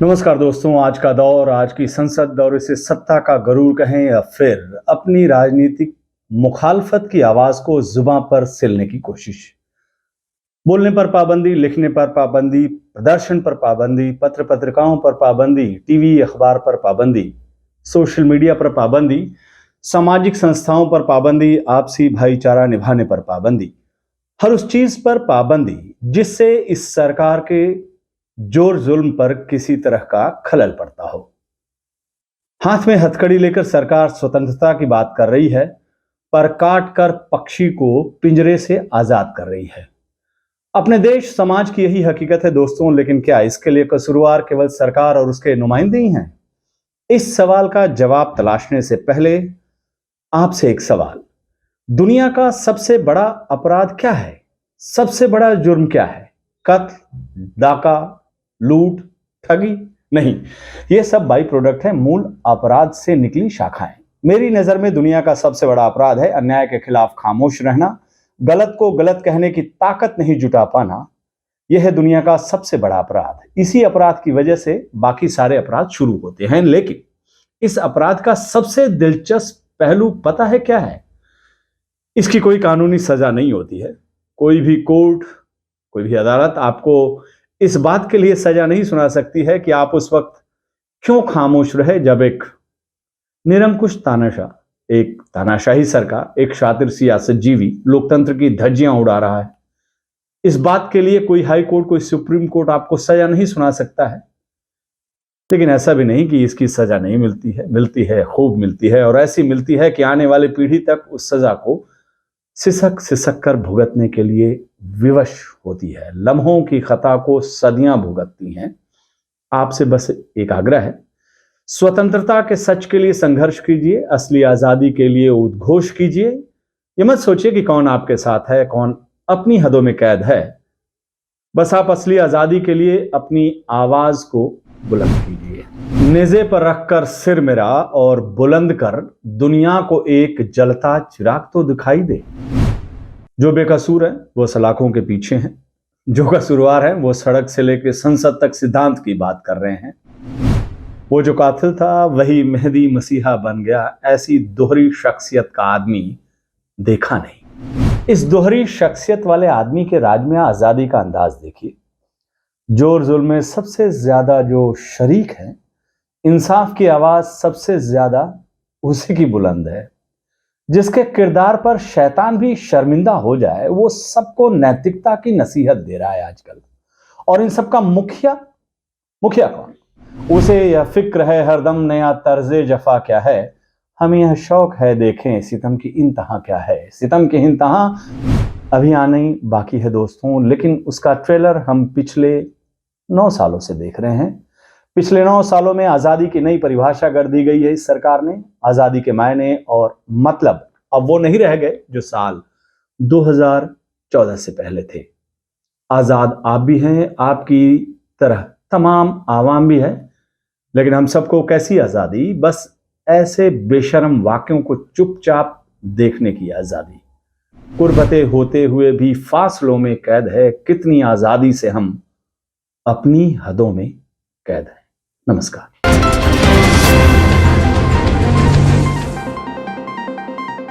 नमस्कार दोस्तों, आज का दौर, आज की संसद और इसे सत्ता का गरूर कहें या फिर अपनी राजनीतिक मुखालफत की आवाज को जुबां पर सिलने की कोशिश। बोलने पर पाबंदी, लिखने पर पाबंदी, प्रदर्शन पर पाबंदी, पत्र पत्रिकाओं पर पाबंदी, टीवी अखबार पर पाबंदी, सोशल मीडिया पर पाबंदी, सामाजिक संस्थाओं पर पाबंदी, आपसी भाईचारा निभाने पर पाबंदी, हर उस चीज पर पाबंदी जिससे इस सरकार के जोर जुल्म पर किसी तरह का खलल पड़ता हो। हाथ में हथकड़ी लेकर सरकार स्वतंत्रता की बात कर रही है, पर काट कर पक्षी को पिंजरे से आजाद कर रही है। अपने देश समाज की यही हकीकत है दोस्तों, लेकिन क्या इसके लिए कसूरवार केवल सरकार और उसके नुमाइंदे ही हैं? इस सवाल का जवाब तलाशने से पहले आपसे एक सवाल। दुनिया का सबसे बड़ा अपराध क्या है? सबसे बड़ा जुर्म क्या है? कत्ल, डाका, लूट, ठगी? नहीं, ये सब बाई प्रोडक्ट है, मूल अपराध से निकली शाखाएं। मेरी नजर में दुनिया का सबसे बड़ा अपराध है अन्याय के खिलाफ खामोश रहना, गलत को गलत कहने की ताकत नहीं जुटा पाना। यह है दुनिया का सबसे बड़ा अपराध। इसी अपराध की वजह से बाकी सारे अपराध शुरू होते हैं। लेकिन इस अपराध का सबसे दिलचस्प पहलू पता है क्या है? इसकी कोई कानूनी सजा नहीं होती है। कोई भी कोर्ट, कोई भी अदालत आपको इस बात के लिए सजा नहीं सुना सकती है कि आप उस वक्त क्यों खामोश रहे जब एक निरंकुश तानाशाह, एक तानाशाही सरकार, एक शातिर सियासतजीवी लोकतंत्र की धज्जियां उड़ा रहा है। इस बात के लिए कोई हाई कोर्ट, कोई सुप्रीम कोर्ट आपको सजा नहीं सुना सकता है। लेकिन ऐसा भी नहीं कि इसकी सजा नहीं मिलती है, मिलती है, खूब मिलती है, और ऐसी मिलती है कि आने वाली पीढ़ी तक उस सजा को सिसक सिसक कर भुगतने के लिए विवश होती है। लम्हों की खता को सदियां भुगतती हैं। आपसे बस एक आग्रह है, स्वतंत्रता के सच के लिए संघर्ष कीजिए, असली आजादी के लिए उद्घोष कीजिए। ये मत सोचिए कि कौन आपके साथ है, कौन अपनी हदों में कैद है। बस आप असली आजादी के लिए अपनी आवाज को बुलंद कीजिए। नेज़े पर रखकर सिर मेरा और बुलंद कर दुनिया को एक जलता चिराग तो दिखाई दे। जो बेकसूर है वो सलाखों के पीछे हैं, जो कसूरवार है वो सड़क से लेकर संसद तक सिद्धांत की बात कर रहे हैं। वो जो कातिल था वही मेहदी मसीहा बन गया। ऐसी दोहरी शख्सियत का आदमी देखा नहीं। इस दोहरी शख्सियत वाले आदमी के राज में आजादी का अंदाज देखिए। जोर जुल्म में सबसे ज्यादा जो शरीक है, इंसाफ की आवाज सबसे ज्यादा उसी की बुलंद है। जिसके किरदार पर शैतान भी शर्मिंदा हो जाए, वो सबको नैतिकता की नसीहत दे रहा है आजकल। और इन सबका मुखिया कौन? उसे यह फिक्र है हरदम नया तर्जे जफा क्या है। हमें यह शौक है देखें सितम की इंतहा क्या है। सितम की इंतहा अभी आने बाकी है दोस्तों, लेकिन उसका ट्रेलर हम पिछले 9 सालों से देख रहे हैं। पिछले 9 सालों में आजादी की नई परिभाषा कर दी गई है इस सरकार ने। आजादी के मायने और मतलब अब वो नहीं रह गए जो साल 2014 से पहले थे। आजाद आप भी हैं, आपकी तरह तमाम आवाम भी है। लेकिन हम सबको कैसी आजादी? बस ऐसे बेशर्म वाक्यों को चुपचाप देखने की आजादी। कुर्बते होते हुए भी फासलों में कैद है। कितनी आजादी से हम अपनी हदों में कैद हैं। नमस्कार।